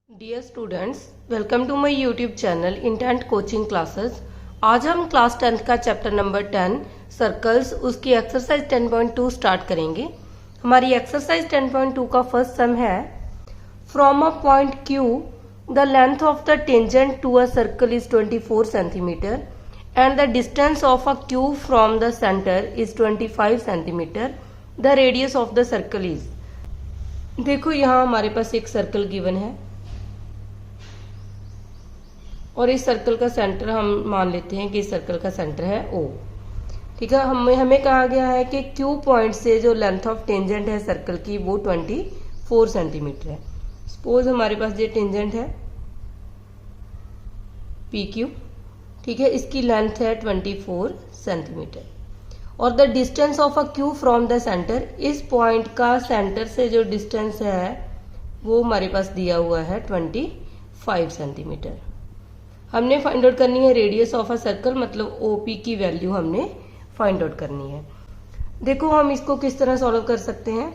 Dear students, welcome to my YouTube channel intent coaching classes. आज हम class 10 का chapter number 10 circles उसकी exercise 10.2 start करेंगे। हमारी एक्सरसाइज 10.2 का फर्स्ट सम है, from a point Q the length of the tangent to a circle is 24 centimetre and the distance of a Q from the centre is 25 centimetre. The radius of the circle is. देखो यहाँ हमारे पास एक circle given है और इस circle का centre हम मान लेते हैं कि इस सर्कल का सेंटर है O। ठीक है, हमें कहा गया है कि Q पॉइंट से जो लेंथ ऑफ टेंजेंट है सर्कल की वो 24 सेंटीमीटर है। सपोज हमारे पास ये टेंजेंट है PQ, ठीक है, इसकी लेंथ है 24 सेंटीमीटर और the distance of a Q from the centre, इस पॉइंट का सेंटर से जो डिस्टेंस है वो हमारे पास दिया हुआ है 25 सेंटीमीटर। हमने फाइंड आउट करनी है रेडियस ऑफ अ सर्कल, मतलब OP की वैल्यू हमने फाइंड आउट करनी है। देखो हम इसको किस तरह सॉल्व कर सकते हैं।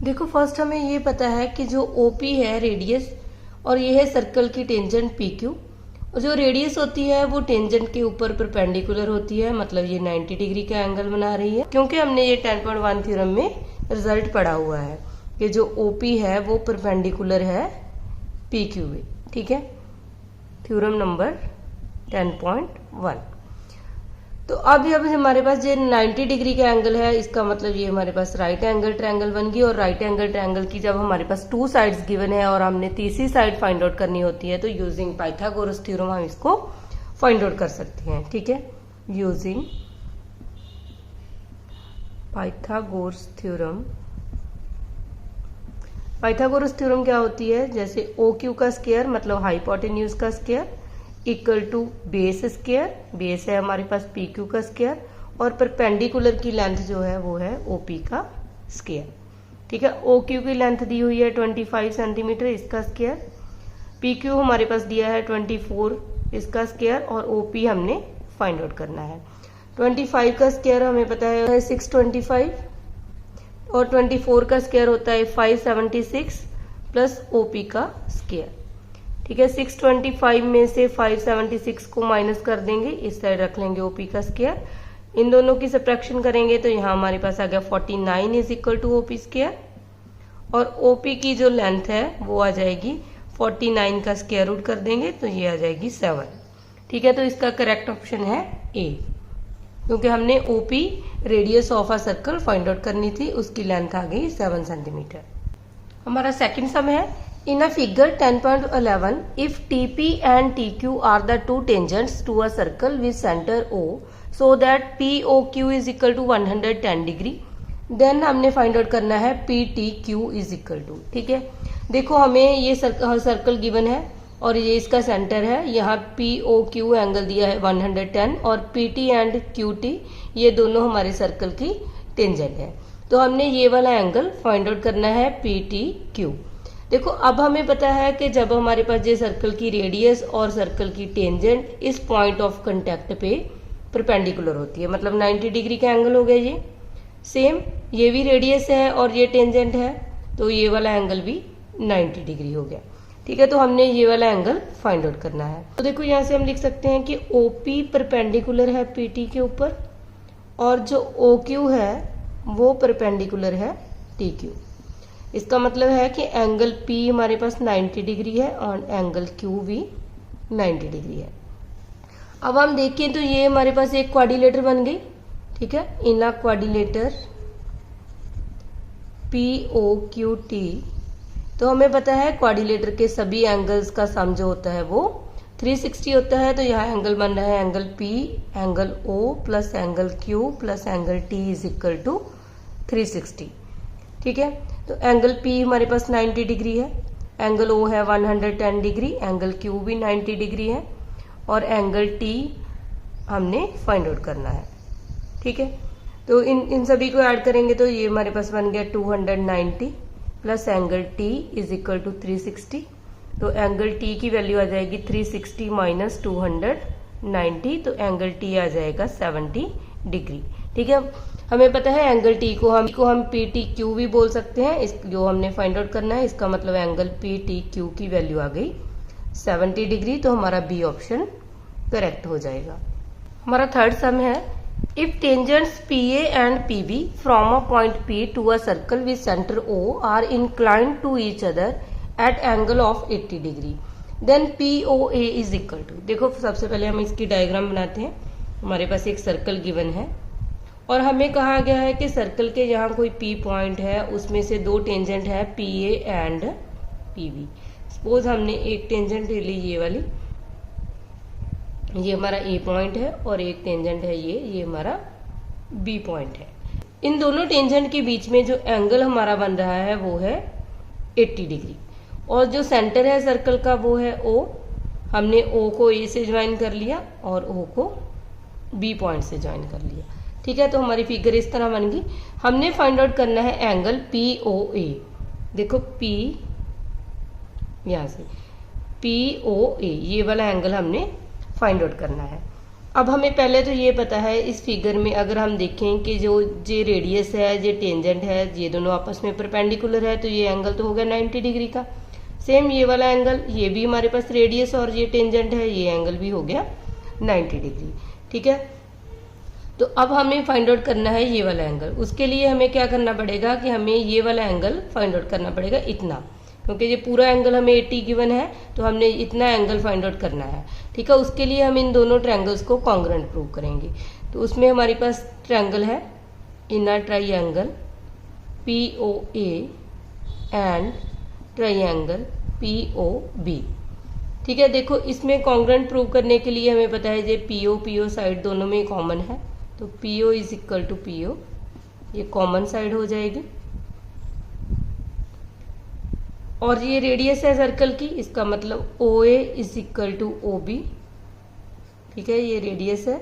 देखो फर्स्ट हमें ये पता है कि जो OP है रेडियस और ये है सर्कल की टेंजेंट PQ, और जो रेडियस होती है वो टेंजेंट के ऊपर परपेंडिकुलर होती है, मतलब ये 90 डिग्री का एंगल बना रही है, क्योंकि हमने ये 10.1 थ्योरम में रिजल्ट पढ़ा हुआ है कि जो OP है वो परपेंडिकुलर है PQ में। ठीक है, थ्योरम नंबर 10.1। तो अब हमारे पास ये 90 डिग्री का एंगल है, इसका मतलब ये हमारे पास राइट एंगल ट्रायंगल बन गई। और राइट एंगल ट्रायंगल की जब हमारे पास 2 साइड्स गिवन है और हमने तीसरी साइड फाइंड आउट करनी होती है तो यूजिंग पाइथागोरस थ्योरम हम इसको फाइंड आउट कर सकते हैं। ठीक है, using Pythagoras theorem. Pythagoras theorem क्या होती है, जैसे OQ का स्क्वायर मतलब हाइपोटेन्यूज का square equal to base square, base है हमारे पास PQ का स्क्वायर, और परपेंडिकुलर की लेंथ जो है वो है OP का स्क्वायर। ठीक है, OQ की लेंथ दी हुई है 25 सेंटीमीटर, इसका स्क्वायर। PQ हमारे पास दिया है 24, इसका स्क्वायर, और OP हमने फाइंड आउट करना है। 25 का स्क्वायर हमें पता है 625 और 24 का स्क्वायर होता है 576 प्लस OP का स्क्वायर। ठीक है, 625 में से 576 को माइनस कर देंगे, इस साइड रख लेंगे OP का स्क्वायर। इन दोनों की सब्ट्रैक्शन करेंगे तो यहाँ हमारे पास आ गया 49 is equal to OP square, और OP की जो लेंथ है वो आ जाएगी 49 का स्क्वायर रूट कर देंगे तो ये आ जाएगी 7। ठीक है, तो इसका करेक्ट ऑप्शन है A, क्योंकि हमने OP radius of a circle find out करनी थी, उसकी लेंथ आ गई 7 सेंटीमीटर। हमारा सेकंड सम है, in a figure 10.11 if TP and TQ are the two tangents to a circle with center O so that POQ is equal to 110 degree, then हमने find out करना है PTQ is equal to। ठीक है, देखो हमें ये circle given है और ये इसका सेंटर है, यहाँ POQ एंगल दिया है 110 और PT एंड QT ये दोनों हमारे सर्कल की टेंजेंट है, तो हमने ये वाला एंगल फाइंड आउट करना है PTQ। देखो अब हमें पता है कि जब हमारे पास ये सर्कल की रेडियस और सर्कल की टेंजेंट इस पॉइंट ऑफ कांटेक्ट पे परपेंडिकुलर होती है, मतलब 90 डिग्री का एंगल हो गया ये। सेम ये भी रेडियस है और ये टेंजेंट है, तो ये वाला एंगल भी 90 डिग्री हो गया। ठीक है, तो हमने ये वाला एंगल फाइंड आउट करना है। तो देखो यहाँ से हम लिख सकते हैं कि OP परपेंडिकुलर है PT के ऊपर और जो OQ है वो परपेंडिकुलर है TQ। इसका मतलब है कि एंगल P हमारे पास 90 डिग्री है और एंगल Q भी 90 डिग्री है। अब हम देखें तो ये हमारे पास एक क्वाड्रिलेटर बन गई। ठीक है, इन अ क्वाड्रिलेटर POQT, तो हमें पता है क्वाड्रिलेटर के सभी एंगल्स का सम जो होता है वो 360 होता है, तो यहाँ एंगल बन रहा है angle P, angle O plus angle Q plus angle T is equal to 360। ठीक है, तो एंगल P हमारे पास 90 डिग्री है, एंगल O है 110 डिग्री, एंगल Q भी 90 डिग्री है और एंगल T हमने फाइंड आउट करना है। ठीक है, तो इन सभी को ऐड करेंगे तो ये हमारे पास बन गया 290 plus angle T is equal to 360, तो एंगल T की वैल्यू आ जाएगी 360 माइनस 290, तो एंगल T आ जाएगा 70 डिग्री। ठीक है। हमें पता है एंगल टी को हम पी टी क्यू भी बोल सकते हैं। इस जो हमने फाइंड आउट करना है, इसका मतलब एंगल पी टी क्यू की वैल्यू आ गई 70 डिग्री। तो हमारा बी ऑप्शन करेक्ट हो जाएगा। हमारा थर्ड सम है, if tangents P A and P B from a point P to a circle with centre O are inclined to each other at angle of 80 degree then P O A is equal to. देखो सबसे पहले हम इसकी diagram बनाते हैं। हमारे पास एक circle given है और हमें कहा गया है कि सर्कल के यहाँ कोई पी पॉइंट है, उसमें से दो टेंजेंट है P A and P B. Suppose हमने एक टेंजेंट ले ली ये वाली, ये हमारा ए पॉइंट है, और एक टेंजेंट है ये हमारा बी पॉइंट है। इन दोनों टेंजेंट के बीच में जो एंगल हमारा बन रहा है वो है 80 डिग्री, और जो सेंटर है सर्कल का वो है ओ। हमने ओ को ए से ज्वाइन कर लिया और ओ को बी पॉइंट से ज्वाइन कर लिया। ठीक है, तो हमारी फिगर इस तरह बन गई। हमने फाइंड आउट करना है एंगल पी ओ ए। देखो पी, यहां से पी ओ ए, ये वाला एंगल हमने फाइंड आउट करना है। अब हमें पहले तो ये पता है इस फिगर में अगर हम देखें कि जो ये रेडियस है, ये टेंजेंट है, ये दोनों आपस में परपेंडिकुलर है, तो ये एंगल तो हो गया 90 डिग्री का। सेम ये वाला एंगल, ये भी हमारे पास रेडियस और ये टेंजेंट है, ये एंगल भी हो गया 90 डिग्री। ठीक है, तो अब हमें फाइंड आउट करना है ये वाला एंगल। उसके लिए हमें क्या करना पड़ेगा कि हमें ये वाला एंगल फाइंड आउट करना पड़ेगा इतना, क्योंकि ये पूरा एंगल हमें 80 गिवन है, तो हमने इतना एंगल फाइंड आउट करना है। ठीक है, उसके लिए हम इन दोनों ट्रायंगल्स को कॉन्ग्रुएंट प्रूव करेंगे। तो उसमें हमारे पास ट्रायंगल है inner triangle P O A and triangle P O B. ठीक है, देखो इसमें कॉन्ग्रुएंट प्रूव करने के लिए हमें पता है ये पी ओ साइड दोनों में कॉमन है, तो P O is equal to P O, ये कॉमन साइड हो जाएगी। और ये रेडियस है सर्कल की, इसका मतलब O A is equal to O B. ठीक है, ये रेडियस है।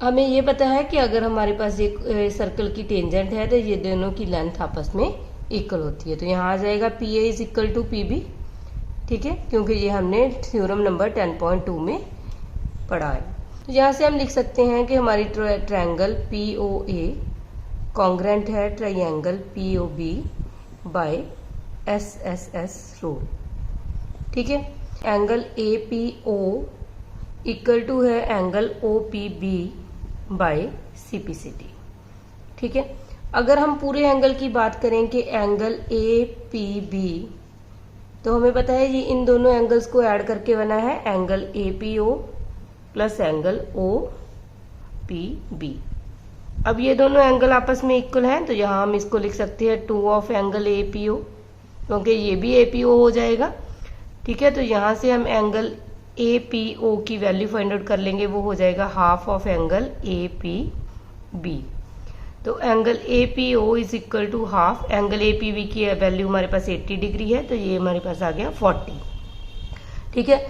हमें ये पता है कि अगर हमारे पास एक सर्कल की टेंजेंट है तो ये दोनों की लेंथ आपस में इक्वल होती है, तो यहाँ आ जाएगा P A is equal to P B. ठीक है, क्योंकि ये हमने थ्योरम नंबर 10.2 में पढ़ा है। तो यहाँ से हम लिख सकते हैं कि हमारी triangle P O A congruent है triangle P O B by S S S rule. ठीक है, angle A P O equal to है angle O P B by C P C T. ठीक है, अगर हम पूरे एंगल की बात करें कि एंगल ए पी बी, तो हमें पता है ये इन दोनों एंगल्स को ऐड करके बना है angle A P O plus angle O P B. अब ये दोनों एंगल आपस में इक्वल हैं, तो यहाँ हम इसको लिख सकते हैं 2 of angle A P O, क्योंकि ये भी ए पी ओ हो जाएगा। ठीक है, तो यहाँ से हम एंगल ए पी ओ की वैल्यू फाइंड आउट कर लेंगे, वो हो जाएगा half of angle A P B. तो angle A P O is equal to half, angle A P B की वैल्यू हमारे पास 80 डिग्री है, तो ये हमारे पास आ गया 40। ठीक है,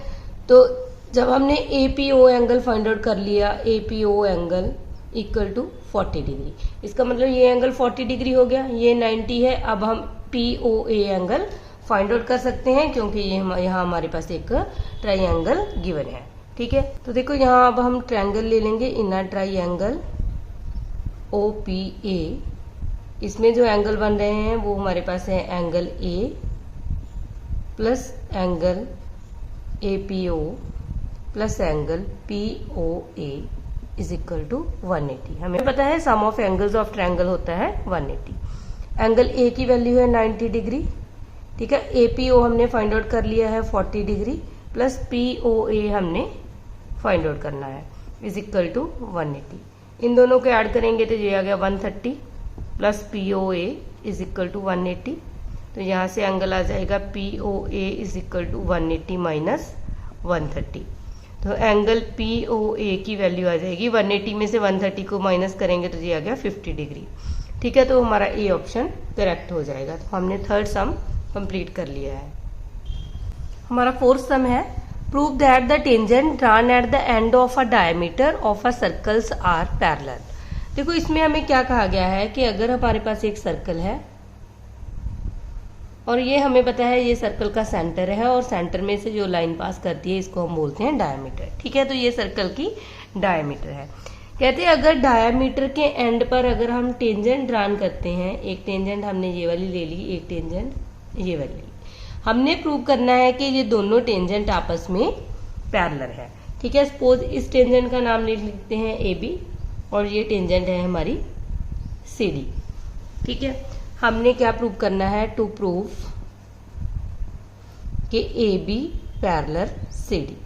तो जब हमने A P O angle find out कर लिया, A P O angle equal to 40 degree, इसका मतलब ये एंगल 40 डिग्री हो गया, ये 90 है। अब हम P O A angle find out कर सकते हैं, क्योंकि ये यहाँ हमारे पास एक ट्रायंगल गिवन है। ठीक है, तो देखो यहाँ अब हम ट्रायंगल ले लेंगे inner triangle O P A. इसमें जो एंगल बन रहे हैं वो हमारे पास है angle A plus angle A P O plus angle P O A is equal to 180। हमें पता है sum of angles of triangle होता है 180। एंगल ए की वैल्यू है 90 डिग्री। ठीक है, ए पी ओ हमने फाइंड आउट कर लिया है 40 डिग्री प्लस पी ओ ए हमने फाइंड आउट करना है इज इक्वल टू 180। इन दोनों को ऐड करेंगे तो ये आ गया 130 plus P O A is equal to 180। तो यहाँ से एंगल आ जाएगा P O A is equal to 180 minus 130। तो एंगल पी ओ ए की वैल्यू आ जाएगी 180 में से 130 को माइनस करेंगे तो ये आ गया 50 डिग्री। ठीक है, तो हमारा ए ऑप्शन करेक्ट हो जाएगा। तो हमने थर्ड सम कंप्लीट कर लिया है। हमारा फोर्थ सम है, prove that the tangent drawn at the end of a diameter of a circles are parallel. देखो इसमें हमें क्या कहा गया है कि अगर हमारे पास एक सर्कल है और ये हमें पता है ये सर्कल का सेंटर है, और सेंटर में से जो लाइन पास करती है इसको हम बोलते हैं डायमीटर। ठीक है, तो ये सर्कल की डायमीटर है। कहते हैं अगर डायामीटर के एंड पर अगर हम टेंजेंट ड्रान करते हैं, एक टेंजेंट हमने ये वाली ले ली, एक टेंजेंट ये वाली, हमने प्रूव करना है कि ये दोनों टेंजेंट आपस में पैरेलल है। ठीक है, सपोज इस टेंजेंट का नाम लिखते हैं ए बी और ये टेंजेंट है हमारी सी डी। ठीक है, हमने क्या प्रूव करना है, टू प्रूव कि A B parallel C D.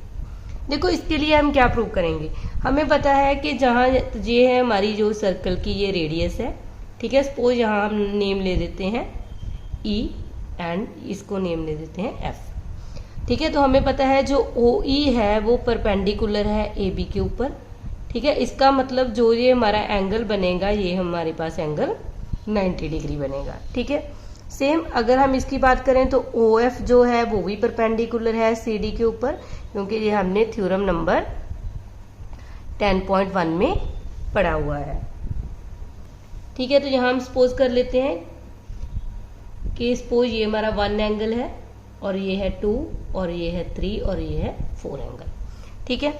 देखो इसके लिए हम क्या प्रूव करेंगे, हमें पता है कि जहां ये है हमारी जो सर्कल की ये रेडियस है। ठीक है, सपोज यहाँ हम नेम ले देते हैं ई एंड इसको नेम ले देते हैं एफ। ठीक है, तो हमें पता है जो ओ ई है वो परपेंडिकुलर है ए बी के ऊपर। ठीक है, इसका मतलब जो ये हमारा एंगल बनेगा ये हमारे पास एंगल 90 डिग्री बनेगा। ठीक है, सेम अगर हम इसकी बात करें तो ओ एफ जो है वो भी परपेंडिकुलर है सी डी के ऊपर, क्योंकि ये हमने थ्योरम नंबर 10.1 में पढ़ा हुआ है। ठीक है, तो यहाँ हम सपोज कर लेते हैं कि सपोज ये हमारा 1 एंगल है और ये है 2 और ये है 3 और ये है 4 एंगल। ठीक है,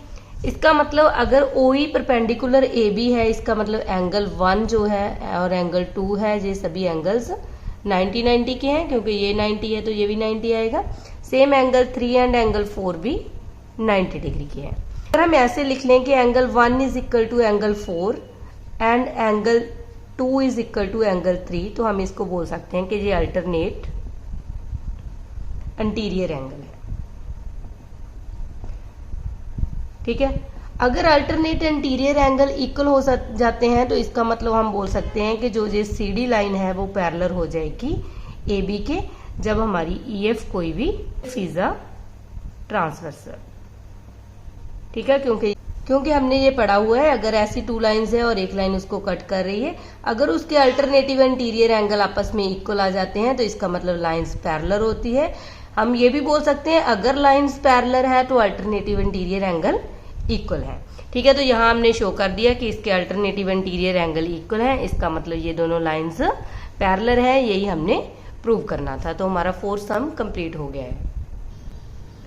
इसका मतलब अगर ओ ई परपेंडिकुलर ए बी है, इसका मतलब एंगल 1 जो है और एंगल 2 है, ये सभी एंगल्स 90 के हैं, क्योंकि ये 90 है तो ये भी 90 आएगा। सेम एंगल 3 एंड एंगल 4 भी 90 डिग्री के हैं। अगर हम ऐसे लिख लें कि angle 1 is equal to angle 4 and angle 2 is equal to angle 3, तो हम इसको बोल सकते हैं कि ये अल्टरनेट इंटीरियर एंगल है। ठीक है, अगर अल्टरनेट इंटीरियर एंगल इक्वल हो जाते हैं तो इसका मतलब हम बोल सकते हैं कि जो ये सी डी लाइन है वो पैरेलल हो जाएगी ए बी के, जब हमारी ई एफ कोई भी फीजा ट्रांसवर्सल। ठीक है, क्योंकि हमने ये पढ़ा हुआ है अगर ऐसी 2 लाइंस है और एक लाइन उसको कट कर रही है, अगर उसके अल्टरनेटिव इंटीरियर एंगल आपस में इक्वल आ जाते हैं तो इसका मतलब लाइंस पैरेलल होती है। हम ये भी बोल सकते हैं अगर लाइंस पैरेलल है तो अल्टरनेटिव इंटीरियर एंगल इक्वल है। ठीक है, तो यहाँ हमने शो कर दिया कि इसके अल्टरनेटिव इंटीरियर एंगल इक्वल है, इसका मतलब ये दोनों लाइंस पैरेलल है, यही हमने प्रूव करना था। तो हमारा 4th सम कंप्लीट हो गया है।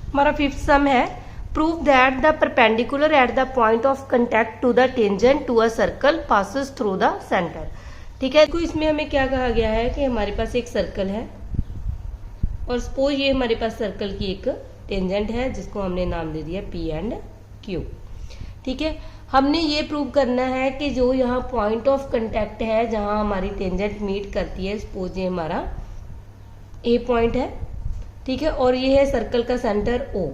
हमारा 5th सम है prove that the perpendicular at the point of contact to the tangent to a circle passes through the centre. ठीक है, तो इसमें हमें क्या कहा गया है कि हमारे पास एक सर्कल है और सपोज ये हमारे पास सर्कल की एक टेंजेंट है जिसको हमने नाम दे दिया पी एंड क्यू। ठीक है, हमने ये प्रूव करना है कि जो यहाँ पॉइंट ऑफ कंटेक्ट है जहां हमारी टेंजेंट मीट करती है, सपोज ये हमारा ए पॉइंट है। ठीक है, और ये है सर्कल का सेंटर ओ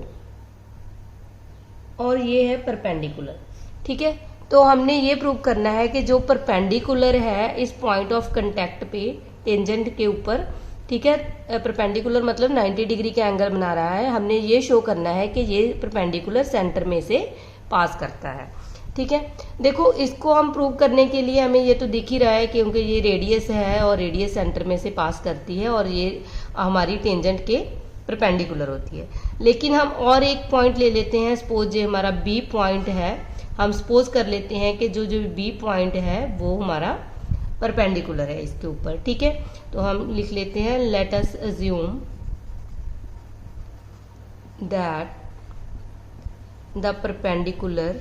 और ये है परपेंडिकुलर। ठीक है, तो हमने ये प्रूव करना है कि जो परपेंडिकुलर है इस पॉइंट ऑफ कंटेक्ट पे टेंजेंट के ऊपर, ठीक है, परपेंडिकुलर मतलब 90 डिग्री का एंगल बना रहा है, हमने ये शो करना है कि ये परपेंडिकुलर सेंटर में से पास करता है। ठीक है, देखो इसको हम प्रूव करने के लिए हमें ये तो दिख ही रहा है क्योंकि ये रेडियस है और रेडियस सेंटर में से पास करती है और ये हमारी टेंजेंट के परपेंडिकुलर होती है। लेकिन हम और एक पॉइंट ले लेते हैं, सपोज ये हमारा बी पॉइंट है, हम सपोज कर लेते हैं कि जो जो बी पॉइंट है वो हमारा परपेंडिकुलर है इसके ऊपर। ठीक है, तो हम लिख लेते हैं let us assume that the perpendicular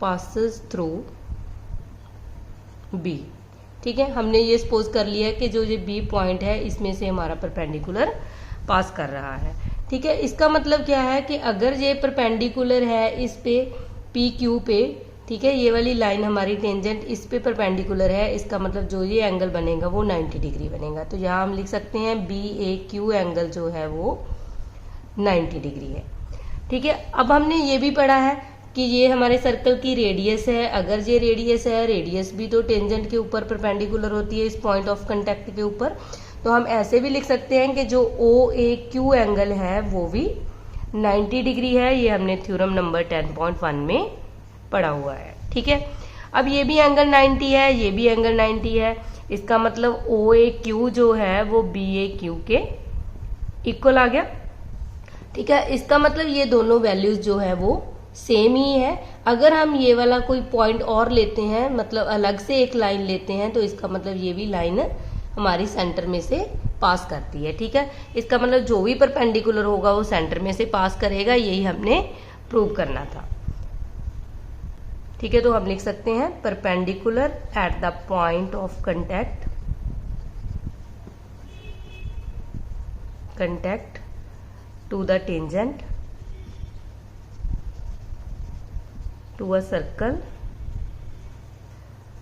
passes through B। ठीक है, हमने ये सपोज कर लिया कि जो ये B पॉइंट है इसमें से हमारा परपेंडिकुलर पास कर रहा है। ठीक है, इसका मतलब क्या है कि अगर ये परपेंडिकुलर है इस पे पी क्यू पे, ठीक है, ये वाली लाइन हमारी टेंजेंट इस पे परपेंडिकुलर है, इसका मतलब जो ये एंगल बनेगा वो 90 डिग्री बनेगा। तो यहाँ हम लिख सकते हैं बी ए क्यू एंगल जो है वो 90 डिग्री है। ठीक है, अब हमने ये भी पढ़ा है कि ये हमारे सर्कल की रेडियस है, अगर ये रेडियस है, रेडियस भी तो टेंजेंट के ऊपर परपेंडिकुलर होती है इस पॉइंट ऑफ कांटेक्ट के ऊपर, तो हम ऐसे भी लिख सकते हैं कि जो ओ ए क्यू एंगल है वो भी 90 डिग्री है। ये हमने थ्योरम नंबर 10.1 में पढ़ा हुआ है। ठीक है, अब ये भी एंगल 90 है, ये भी एंगल 90 है, इसका मतलब ओ ए क्यू जो है वो बी ए क्यू के इक्वल आ गया। ठीक है, इसका मतलब ये दोनों वैल्यूज जो है वो सेम ही है। अगर हम ये वाला कोई पॉइंट और लेते हैं, मतलब अलग से एक लाइन लेते हैं, तो इसका मतलब ये भी लाइन हमारी सेंटर में से पास करती है। ठीक है, इसका मतलब जो भी परपेंडिकुलर होगा वो सेंटर में से पास करेगा, यही हमने प्रूव करना था। ठीक है, तो हम लिख सकते हैं perpendicular at the point of contact to the tangent to a circle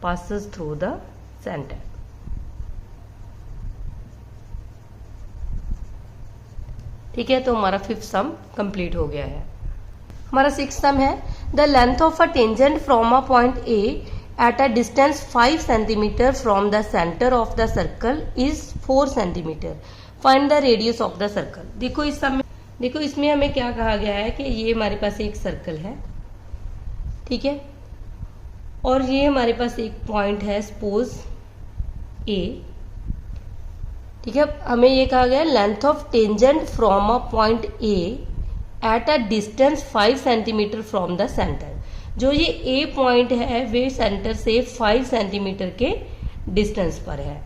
passes through the center। ठीक है, तो हमारा 5th सम कंप्लीट हो गया है। हमारा 6th सम है the length of a tangent from a point A at a distance 5 centimetre from the centre of the circle is 4 centimetre, find the radius of the circle. देखो इस सम में, देखो इसमें हमें क्या कहा गया है कि ये हमारे पास एक सर्कल है, ठीक है, और ये हमारे पास एक पॉइंट है सपोज ए, ठीक है। हमें ये कहा गया length of tangent from a point A at a distance 5 centimetre from the centre. जो ये ए पॉइंट है वे सेंटर से 5 सेंटीमीटर के डिस्टेंस पर है,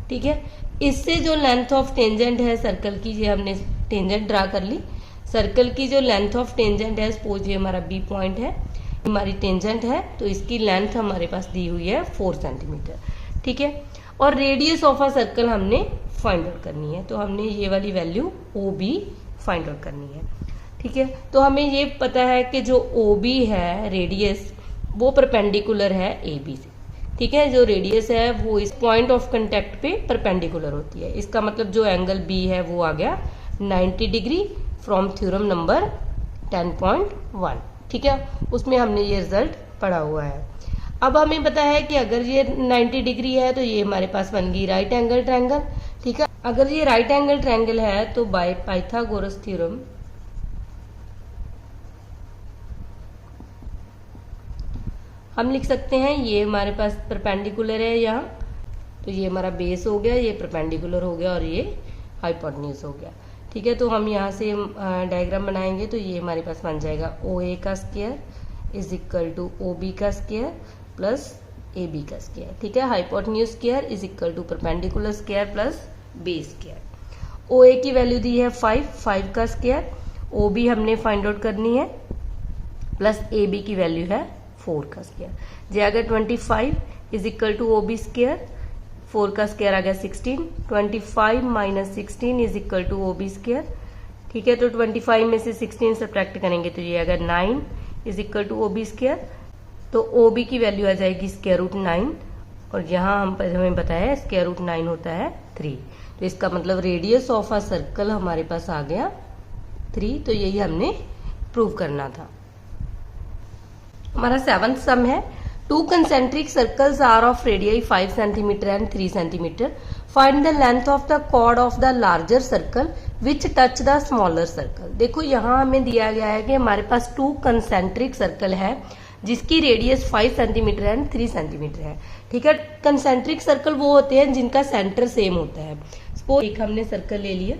ठीक है। इससे जो लेंथ ऑफ टेंजेंट है सर्कल की, ये हमने टेंजेंट ड्रा कर ली, सर्कल की जो लेंथ ऑफ टेंजेंट है सपोज ये हमारा बी पॉइंट है, हमारी टेंजेंट है, तो इसकी लेंथ हमारे पास दी हुई है 4 सेंटीमीटर, ठीक है। और रेडियस ऑफ अ सर्कल हमने फाइंड आउट करनी है, तो हमने ये वाली value O B find out करनी है, ठीक है। तो हमें ये पता है कि जो ओ बी है रेडियस वो परपेंडिकुलर है ए बी से, ठीक है। जो रेडियस है वो इस पॉइंट ऑफ कंटेक्ट पे परपेंडिकुलर होती है, इसका मतलब जो एंगल बी है वो आ गया 90 डिग्री फ्रॉम थ्योरम नंबर 10.1, ठीक है। उसमें हमने ये रिजल्ट पढ़ा हुआ है। अब हमें पता है कि अगर ये 90 डिग्री है तो ये हमारे पास बन गई राइट एंगल ट्रायंगल, ठीक है। अगर ये राइट एंगल ट्रायंगल है तो बाय पाइथागोरस थ्योरम हम लिख सकते हैं ये हमारे पास परपेंडिकुलर है यहाँ, तो ये हमारा बेस हो गया, ये परपेंडिकुलर हो गया और ये हाइपोटेन्यूज हो गया, ठीक है। तो हम यहाँ से डायग्राम बनाएंगे तो ये हमारे पास बन जाएगा ओ ए का square is equal to O B का स्क्वायर प्लस ए बी का स्क्वायर, ठीक है। Hypotenuse square is equal to perpendicular square plus base square. O A की वैल्यू दी है 5 का स्क्वायर, ओ बी हमने फाइंड आउट करनी है, प्लस ए बी की वैल्यू है 4 का स्क्वायर। जे अगर 25 is equal to O B square, 4 का स्क्वायर आ गया 16, 25 minus 16 is equal to O B square, ठीक है। तो 25 में से 16 सब्ट्रैक्ट करेंगे तो ये अगर 9 is equal to O B square, तो ओ बी की वैल्यू आ जाएगी स्क्वायर रूट 9, और यहाँ हमें बताया है स्क्वायर रूट 9 होता है 3, तो इसका मतलब रेडियस ऑफ अ सर्कल हमारे पास आ गया 3, तो यही हमने प्रूव करना था। हमारा 7th सम है two concentric circles are of radius 5 centimetre and 3 centimetre, find the length of the chord of the larger circle which touch the smaller circle. देखो यहाँ हमें दिया गया है कि हमारे पास 2 कंसेंट्रिक सर्कल है जिसकी रेडियस 5 सेंटीमीटर एंड 3 सेंटीमीटर है, ठीक है। कंसेंट्रिक सर्कल वो होते हैं जिनका सेंटर सेम होता है। सपोज एक हमने सर्कल ले लिया,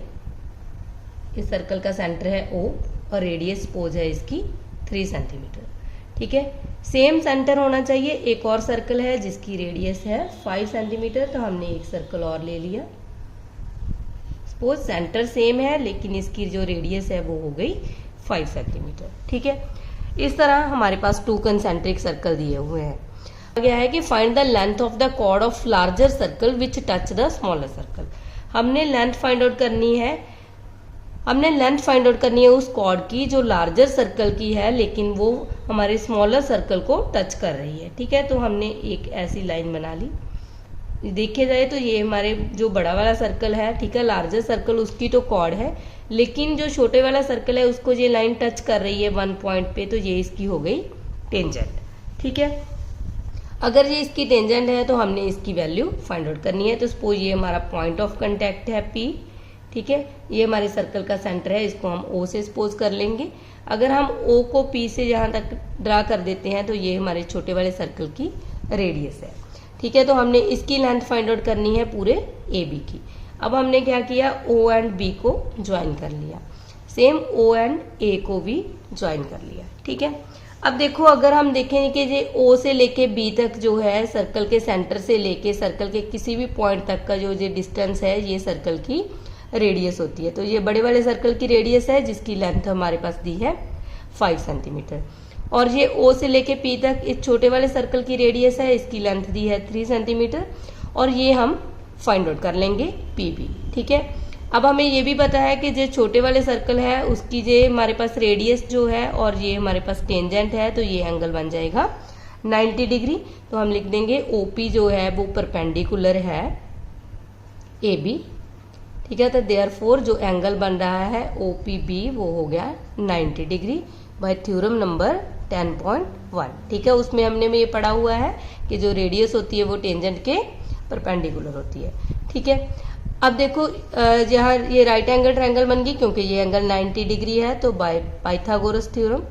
इस सर्कल का सेंटर है O और रेडियस सपोज है इसकी 3 सेंटीमीटर, ठीक है। सेम सेंटर होना चाहिए। एक और सर्कल है जिसकी रेडियस है 5 सेंटीमीटर, तो हमने एक सर्कल और ले लिया, सपोज सेंटर सेम है लेकिन इसकी जो रेडियस है वो हो गई 5 सेंटीमीटर, ठीक है। इस तरह हमारे पास 2 कंसेंट्रिक सर्कल दिए हुए हैं। गया है कि find the length of the chord of larger circle which touch the smaller circle. हमने लेंथ फाइंड आउट करनी है, उस कॉर्ड की जो लार्जर सर्कल की है लेकिन वो हमारे स्मॉलर सर्कल को टच कर रही है, ठीक है। तो हमने एक ऐसी लाइन बना ली, देखे जाए तो ये हमारे जो बड़ा वाला सर्कल है, ठीक है, लार्जर सर्कल उसकी तो कॉर्ड है, लेकिन जो छोटे वाला सर्कल है उसको ये लाइन टच कर रही है 1 पॉइंट पे, तो ये इसकी हो गई टेंजेंट, ठीक है। अगर ये इसकी टेंजेंट है तो हमने इसकी वैल्यू फाइंड आउट करनी है। तो सपोज ये हमारा पॉइंट ऑफ कांटेक्ट है P, ठीक है, ये हमारे सर्कल का सेंटर है, इसको हम O से सपोज कर लेंगे। अगर हम O को P से जहां तक ड्रा कर देते हैं तो ये हमारे छोटे वाले सर्कल की रेडियस है, ठीक है। तो हमने इसकी लेंथ फाइंड आउट करनी है पूरे AB की। अब हमने क्या किया, O एंड B को ज्वाइन कर लिया, सेम O एंड A को भी ज्वाइन कर लिया, ठीक है। अब देखो अगर हम देखें कि ये O से लेके B तक जो है सर्कल के सेंटर से लेके सर्कल के किसी भी पॉइंट तक का जो ये डिस्टेंस है ये सर्कल की रेडियस होती है। तो ये बड़े वाले सर्कल की रेडियस है जिसकी लेंथ हमारे पास दी है 5 सेंटीमीटर। और ये O से लेके P तक इस छोटे वाले सर्कल की रेडियस है, इसकी लेंथ दी है 3 सेंटीमीटर और ये हम फाइंड आउट कर लेंगे PB। ठीक है, अब हमें ये भी पता है कि जो छोटे वाले सर्कल है उसकी जो हमारे पास रेडियस जो है और ये हमारे पास टेंजेंट है, तो ये एंगल बन जाएगा 90 डिग्री। तो हम लिख देंगे OP जो है वो परपेंडिकुलर है AB। ठीक है, तो देयरफॉर जो एंगल बन रहा है OPB वो हो गया 90 डिग्री बाय थ्योरम नंबर 10.1। ठीक है, उसमें हमने में ये पढ़ा हुआ है कि जो रेडियस होती है वो टेंजेंट के परपेंडिकुलर होती है। ठीक है, अब देखो जहाँ ये राइट एंगल ट्रायंगल बन गई क्योंकि ये एंगल 90 डिग्री है, तो बाय पाइथागोरस थ्योरम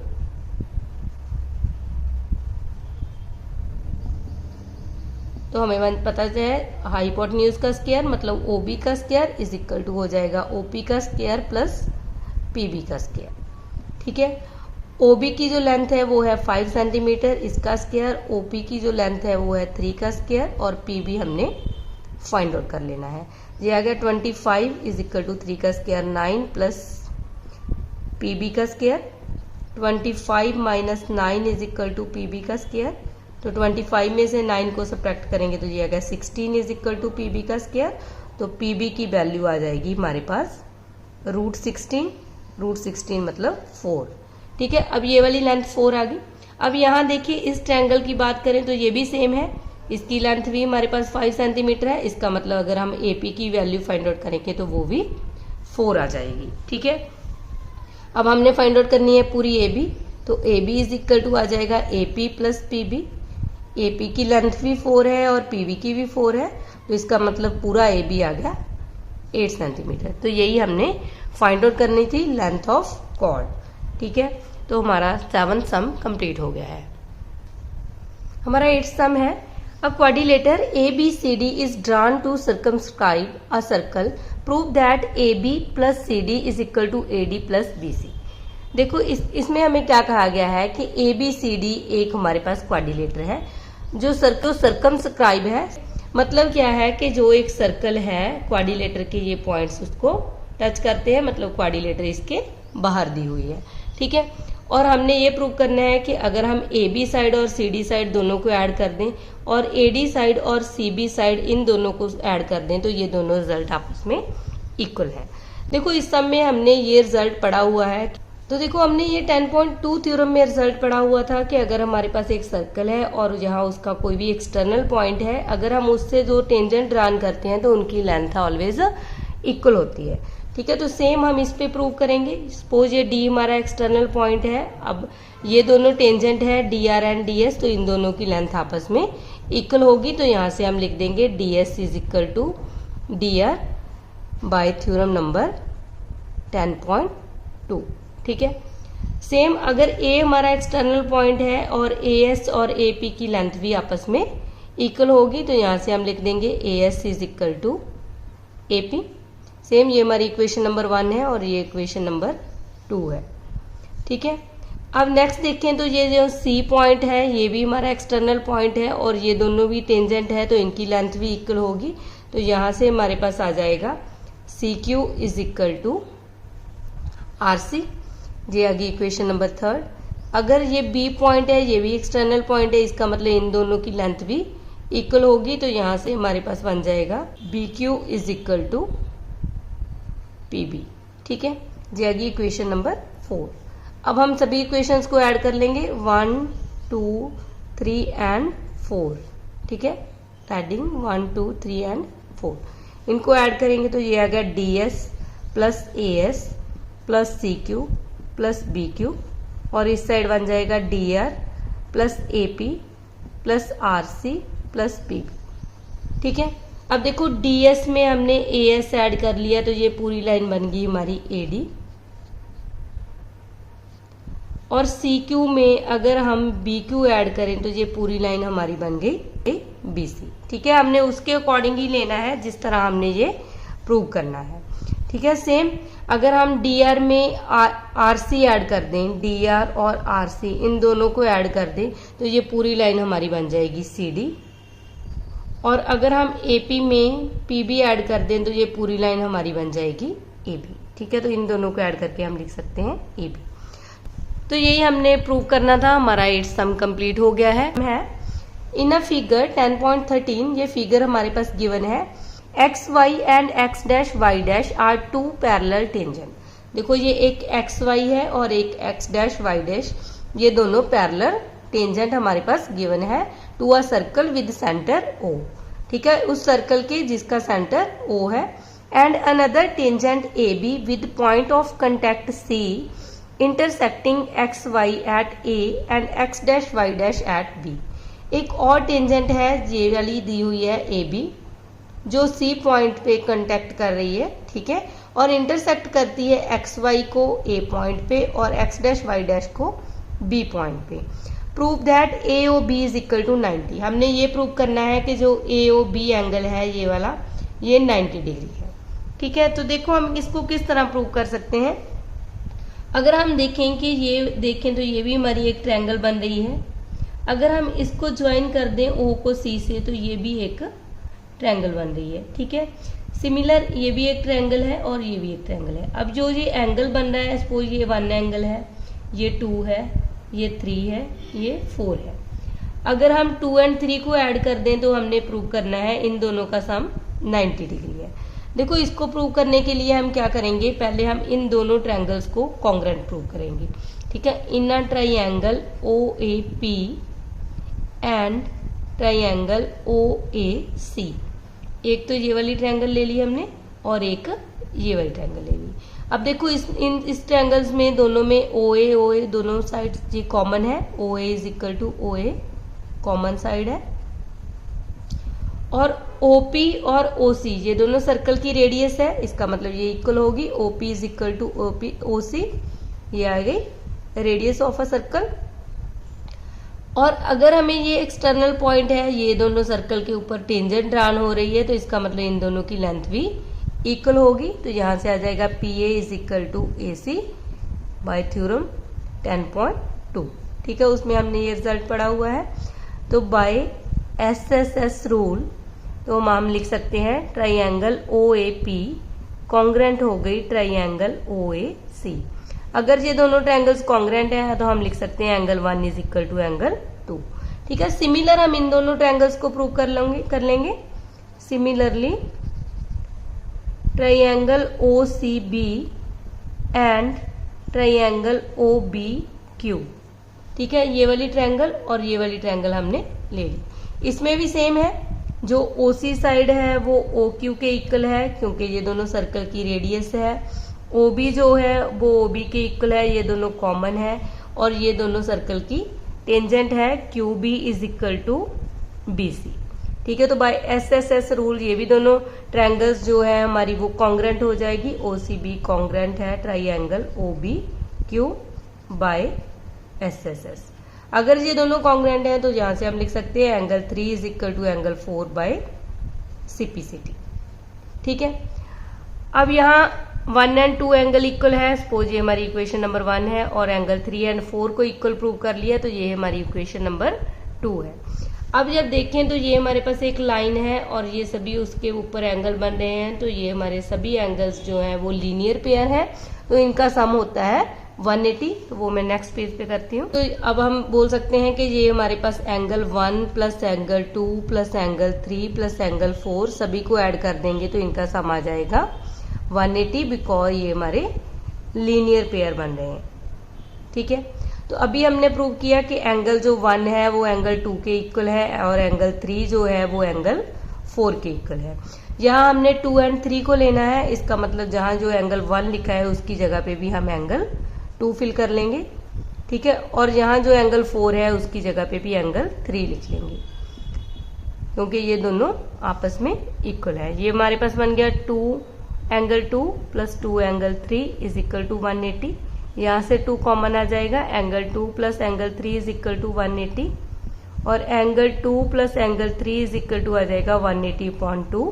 तो हमें पता है हाइपोटेन्यूज का स्क्वायर मतलब OB का स्क्वायर इज इक्वल टू हो जाएगा OP का स्क्वायर प्लस PB का स्क्वायर। ठीक है, OB की जो लेंथ है वो है 5 सेंटीमीटर, इसका स्क्वायर, OP की जो लेंथ है वो है 3 का स्क्वायर और PB हमने फाइंड आउट कर लेना है। ये आ गया 25 इज इक्वल टू 3 का स्क्वायर 9 प्लस PB का square, 25 minus 9 is equal to PB का स्क्वायर। तो 25 में से 9 को सब्ट्रैक्ट करेंगे तो ये आ गया 16 इज इक्वल टू PB का स्क्वायर। तो PB की वैल्यू आ जाएगी हमारे पास √16 मतलब 4। ठीक है, अब ये वाली लेंथ 4 आ गई। अब यहाँ देखिए इस ट्रायंगल की बात करें तो ये भी सेम है, इसकी लेंथ भी हमारे पास 5 सेंटीमीटर है। इसका मतलब अगर हम AP की वैल्यू फाइंड आउट करेंगे तो वो भी 4 आ जाएगी। ठीक है, अब हमने फाइंड आउट करनी है पूरी AB, तो AB इज इक्वल टू आ जाएगा AP प्लस PB। AP की लेंथ भी 4 है और PB की भी 4 है, तो इसका मतलब पूरा AB आ गया 8 सेंटीमीटर। तो यही हमने फाइंड आउट करनी थी लेंथ ऑफ कॉर्ड। ठीक है, तो हमारा 7th सम कंप्लीट हो गया है। हमारा 8th सम है, a quadrilateral ABCD is drawn to circumscribe a circle, prove that AB plus CD is equal to AD plus BC। देखो इसमें हमें क्या कहा गया है कि ABCD एक हमारे पास क्वाड्रिलेटर है जो सर्कल सर्कमस्क्राइब है। मतलब क्या है कि जो एक सर्कल है क्वाड्रिलेटर के ये पॉइंट्स उसको टच करते हैं, मतलब क्वाड्रिलेटर इसके बाहर दी हुई है। ठीक है, और हमने ये प्रूव करना है कि अगर हम AB साइड और CD साइड दोनों को ऐड कर दें और AD साइड और CB साइड इन दोनों को ऐड कर दें तो ये दोनों रिजल्ट आपस में इक्वल है। देखो इस सम में हमने ये रिजल्ट पढ़ा हुआ है। तो देखो हमने ये 10.2 थ्योरम में रिजल्ट पढ़ा हुआ था कि अगर हमारे पास एक सर्कल है और जहाँ उसका कोई भी एक्सटर्नल पॉइंट है, अगर हम उससे जो टेंजेंट ड्रान करते हैं तो उनकी लेंथ ऑलवेज इक्वल होती है। ठीक है, तो सेम हम इस पे प्रूव करेंगे। सपोज ये D हमारा एक्सटर्नल पॉइंट है, अब ये दोनों टेंजेंट है DR एंड DS, तो इन दोनों की लेंथ आपस में इक्वल होगी। तो यहाँ से हम लिख देंगे DS is equal to DR by theorem number 10.2। ठीक है, सेम अगर A हमारा एक्सटर्नल पॉइंट है और AS और AP की लेंथ भी आपस में इक्वल होगी, तो यहाँ से हम लिख देंगे AS is equal to AP। Same ये हमारी इक्वेशन नंबर 1 है और ये इक्वेशन नंबर 2 है। ठीक है, अब नेक्स्ट देखें तो ये जो C पॉइंट है ये भी हमारा एक्सटर्नल पॉइंट है और ये दोनों भी टेंजेंट है, तो इनकी लेंथ भी इक्वल होगी। तो यहाँ से हमारे पास आ जाएगा CQ is equal to RC। ये आ गई इक्वेशन नंबर 3। अगर ये B पॉइंट है ये भी एक्सटर्नल पॉइंट है, इसका मतलब इन दोनों की लेंथ भी इक्वल होगी। तो यहाँ से हमारे पास बन जाएगा BQ is equal to PB। ठीक है, ये आ गई इक्वेशन नंबर 4। अब हम सभी इक्वेशंस को ऐड कर लेंगे 1, 2, 3 एंड 4। ठीक है, एडिंग 1, 2, 3 एंड 4 इनको ऐड करेंगे तो ये आ गया DS plus AS plus CQ plus BQ और इस साइड बन जाएगा DR plus AP plus RC plus PB। ठीक है, अब देखो DS में हमने AS ऐड कर लिया तो ये पूरी लाइन बन गई हमारी AD और CQ में अगर हम BQ ऐड करें तो ये पूरी लाइन हमारी बन गई BC। ठीक है, हमने उसके अकॉर्डिंग ही लेना है जिस तरह हमने ये प्रूव करना है। ठीक है, सेम अगर हम DR में RC ऐड कर दें, DR और RC इन दोनों को ऐड कर दें तो ये पूरी लाइन हमारी बन जाएगी CD और अगर हम AP में PB ऐड कर दें तो ये पूरी लाइन हमारी बन जाएगी AB। ठीक है, तो इन दोनों को ऐड करके हम लिख सकते हैं AB। तो यही हमने प्रूव करना था, हमारा 8th सम कंप्लीट हो गया है। इन अ फिगर 10.13 ये फिगर हमारे पास गिवन है, X Y and X dash Y dash are two parallel tangent. देखो ये एक एक्स वाई है और एक एक्स डैश वाई डैश, ये दोनों पैरेलल टेंजेंट हमारे पास गिवन है to a circle with centre O. ठीक है, उस सर्कल के जिसका सेंटर ओ है। And another tangent A B with point of contact C intersecting X Y at A and X dash Y dash at B. एक और tangent है, ये वाली दी हुई है ए बी, जो सी पॉइंट पे कांटेक्ट कर रही है। ठीक है, और इंटरसेक्ट करती है एक्स वाई को ए पॉइंट पे और एक्स डैश वाई डैश को बी पॉइंट पे। Prove that A O B is equal to 90। हमने ये प्रूव करना है कि जो ए ओ बी एंगल है ये वाला, ये 90 डिग्री है। ठीक है, तो देखो हम इसको किस तरह प्रूव कर सकते हैं। अगर हम देखें कि ये देखें तो ये भी हमारी एक ट्रायंगल बन रही है। अगर हम इसको ज्वाइन कर दें ओ को सी से तो ये भी एक ट्रायंगल बन रही है। ठीक है, सिमिलर ये भी एक ट्रायंगल है और ये भी एक ट्रायंगल है। अब जो ये एंगल बन रहा है, सपोज ये 1 एंगल है, ये 2 है, ये 3 है, ये 4 है। अगर हम 2 और 3 को ऐड कर दें तो हमने प्रूव करना है इन दोनों का सम 90 डिग्री है। देखो इसको प्रूव करने के लिए हम क्या करेंगे, पहले हम इन दोनों ट्रायंगल्स को कॉन्ग्रुएंट प्रूव करेंगे। ठीक है, in a triangle O A P and triangle O A C. एक तो ये वाली ट्रायंगल ले ली हमने और एक ये वाली ट्रायंगल ले ली। अब देखो इस ट्रायंगल्स में दोनों में ओ ए दोनों साइड ये कॉमन है, O A is equal to O A common side है, और OP और OC ये दोनों सर्कल की रेडियस है, इसका मतलब ये इक्वल होगी। OP is equal to OC, ये आ गई रेडियस ऑफ अ सर्कल। और अगर हमें ये एक्सटर्नल पॉइंट है, ये दोनों सर्कल के ऊपर टेंजेंट ड्रान हो रही है, तो इसका मतलब इन दोनों की लेंथ भी इक्वल होगी। तो यहां से आ जाएगा PA is equal to AC by theorem 10.2। ठीक है, उसमें हमने ये रिजल्ट पढ़ा हुआ है। तो बाय SSS रूल तो हम लिख सकते हैं ट्रायंगल OAP कॉन्ग्रुएंट हो गई ट्रायंगल OAC। अगर ये दोनों ट्रायंगल्स कॉन्ग्रुएंट है तो हम लिख सकते हैं angle 1 is equal to angle 2। ठीक है, सिमिलर हम इन दोनों ट्रायंगल्स को प्रूव कर लेंगे। Similarly triangle OCB and triangle OBQ। ठीक है, ये वाली ट्रायंगल और ये वाली ट्रायंगल हमने ले ली। इसमें भी सेम है, जो OC साइड है वो OQ के इक्वल है क्योंकि ये दोनों सर्कल की रेडियस है। OB जो है वो OB के इक्वल है, ये दोनों कॉमन है, और ये दोनों सर्कल की टेंजेंट है QB is equal to BC। ठीक है, तो बाय SSS रूल ये भी दोनों ट्रायंगल्स जो है हमारी वो कॉन्ग्रुएंट हो जाएगी। OCB कॉन्ग्रुएंट है ट्रायंगल OBQ बाय SSS। अगर ये दोनों कॉन्ग्रुएंट हैं तो यहां से हम लिख सकते हैं angle 3 is equal to angle 4 by CPCT। ठीक है, अब यहाँ 1 और 2 एंगल इक्वल है, सपोज ये हमारी इक्वेशन नंबर 1 है, और एंगल 3 और 4 को इक्वल प्रूव कर लिया तो ये हमारी इक्वेशन नंबर 2 है। अब जब देखें तो ये हमारे पास एक लाइन है और ये सभी उसके ऊपर एंगल बन रहे हैं, तो ये हमारे सभी एंगल्स जो हैं वो लीनियर पेयर है, तो इनका सम होता है 180। तो वो मैं नेक्स्ट पेज पे करती हूँ। तो अब हम बोल सकते हैं कि ये हमारे पास angle 1 plus angle 2 plus angle 3 plus angle 4 सभी को ऐड कर देंगे तो इनका सम आ जाएगा 180, बिकॉज ये हमारे लीनियर पेयर बन रहे हैं। ठीक है, तो अभी हमने प्रूव किया कि एंगल जो 1 है वो एंगल 2 के इक्वल है और एंगल 3 जो है वो एंगल 4 के इक्वल है। यहाँ हमने 2 और 3 को लेना है, इसका मतलब जहां जो एंगल 1 लिखा है उसकी जगह पे भी हम एंगल 2 फिल कर लेंगे। ठीक है, और यहाँ जो एंगल 4 है उसकी जगह पे भी एंगल 3 लिख लेंगे क्योंकि ये दोनों आपस में इक्वल है। ये हमारे पास बन गया 2 angle 2 plus 2 angle 3 is equal to 180। यहाँ से 2 कॉमन आ जाएगा, angle 2 plus angle 3 is equal to 180, और angle 2 plus angle 3 is equal to आ जाएगा 180/2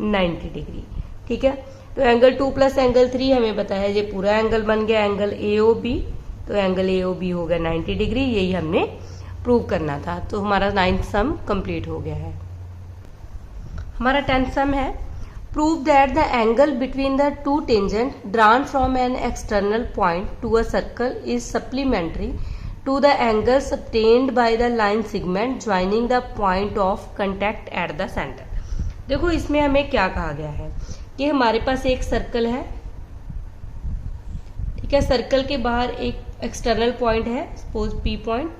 90 डिग्री। ठीक है, तो एंगल 2 प्लस एंगल 3 हमें पता है ये पूरा एंगल बन गया एंगल AOB, तो एंगल AOB हो गया 90 डिग्री। यही हमने प्रूव करना था। तो हमारा 9th सम कंप्लीट हो गया है। हमारा 10th सम है, prove that the angle between the two tangents drawn from an external point to a circle is supplementary to the angle subtended by the line segment joining the point of contact at the centre. देखो इसमें हमें क्या कहा गया है कि हमारे पास एक सर्कल है, ठीक है, सर्कल के बाहर एक एक्सटर्नल पॉइंट है, सपोज पी पॉइंट,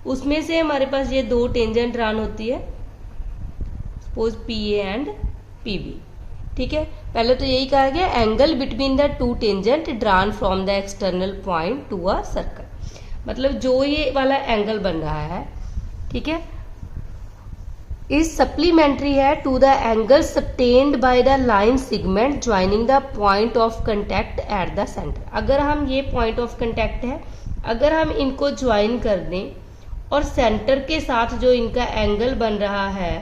उसमें से हमारे पास ये दो टेंजेंट ड्रॉन होती है, suppose P A and P B. ठीक है, पहले तो यही कहा गया angle between the two tangents drawn from the external point to a circle, मतलब जो ये वाला एंगल बन रहा है, ठीक है, इज सप्लीमेंट्री है to the angle subtended by the line segment joining the point of contact at the centre. अगर हम ये पॉइंट ऑफ कंटैक्ट है, अगर हम इनको ज्वाइन कर दें और सेंटर के साथ जो इनका एंगल बन रहा है,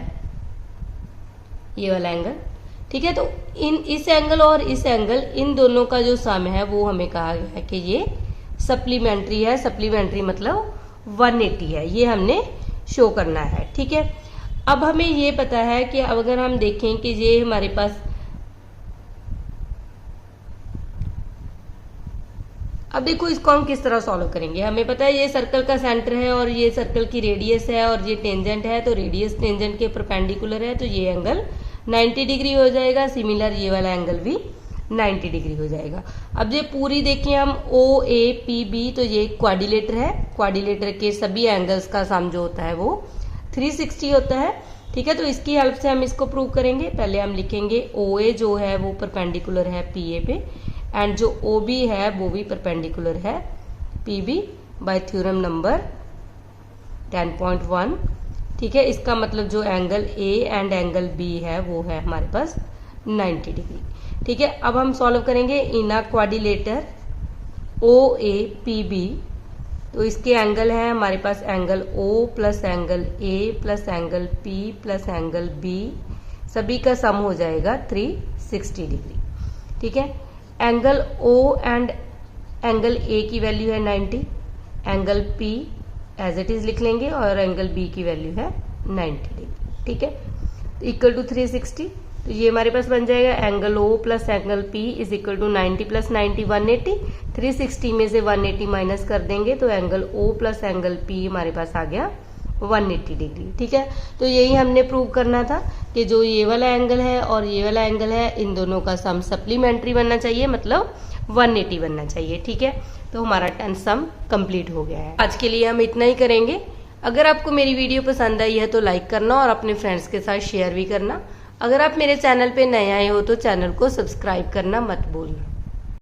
ये वाला एंगल, ठीक है, तो इस एंगल और इस एंगल, इन दोनों का जो सम है वो हमें कहा गया है कि ये सप्लीमेंट्री है। सप्लीमेंट्री मतलब 180 है, ये हमने शो करना है। ठीक है, अब हमें ये पता है कि अब अगर हम देखें कि ये हमारे पास, अब देखो इसको हम किस तरह सॉल्व करेंगे। हमें पता है ये सर्कल का सेंटर है और ये सर्कल की रेडियस है और ये टेंजेंट है, तो रेडियस टेंजेंट के परपेंडिकुलर है, तो ये एंगल 90 डिग्री हो जाएगा। सिमिलर ये वाला एंगल भी 90 डिग्री हो जाएगा। अब ये पूरी देखिए हम ओ ए पी बी, तो ये क्वाड्रिलेटर है, क्वाड्रिलेटर के सभी एंगल्स का सम जो होता है वो 360 होता है। ठीक है, तो इसकी हेल्प से हम इसको प्रूव करेंगे। पहले हम लिखेंगे ओ ए जो है वो परपेंडिकुलर है पी ए पे, एंड जो ओ बी है वो भी परपेंडिकुलर है P B by theorem number 10.1। ठीक है, इसका मतलब जो angle A and angle B है वो है हमारे पास 90 डिग्री। ठीक है, अब हम सॉल्व करेंगे in a quadrilateral O A P B, तो इसके एंगल है हमारे पास angle O plus angle A plus angle P plus angle B, सभी का सम हो जाएगा 360 डिग्री। ठीक है, angle O and angle A की वैल्यू है 90, angle P as it is लिख लेंगे और एंगल B की वैल्यू है 90 डिग्री। ठीक है, इक्वल टू 360, तो ये हमारे पास बन जाएगा angle O plus angle P is equal to 90 plus 90 180। 360 में से 180 माइनस कर देंगे तो angle O plus angle P हमारे पास आ गया 180 डिग्री। ठीक है, तो यही हमने प्रूव करना था कि जो ये वाला एंगल है और ये वाला एंगल है, इन दोनों का सम सप्लीमेंट्री बनना चाहिए, मतलब 180 बनना चाहिए। ठीक है, तो हमारा 10 सम कंप्लीट हो गया है। आज के लिए हम इतना ही करेंगे। अगर आपको मेरी वीडियो पसंद आई है तो लाइक करना और अपने फ्रेंड्स के साथ शेयर भी करना। अगर आप मेरे चैनल पे नए आए हो तो चैनल को सब्सक्राइब करना मत भूलना।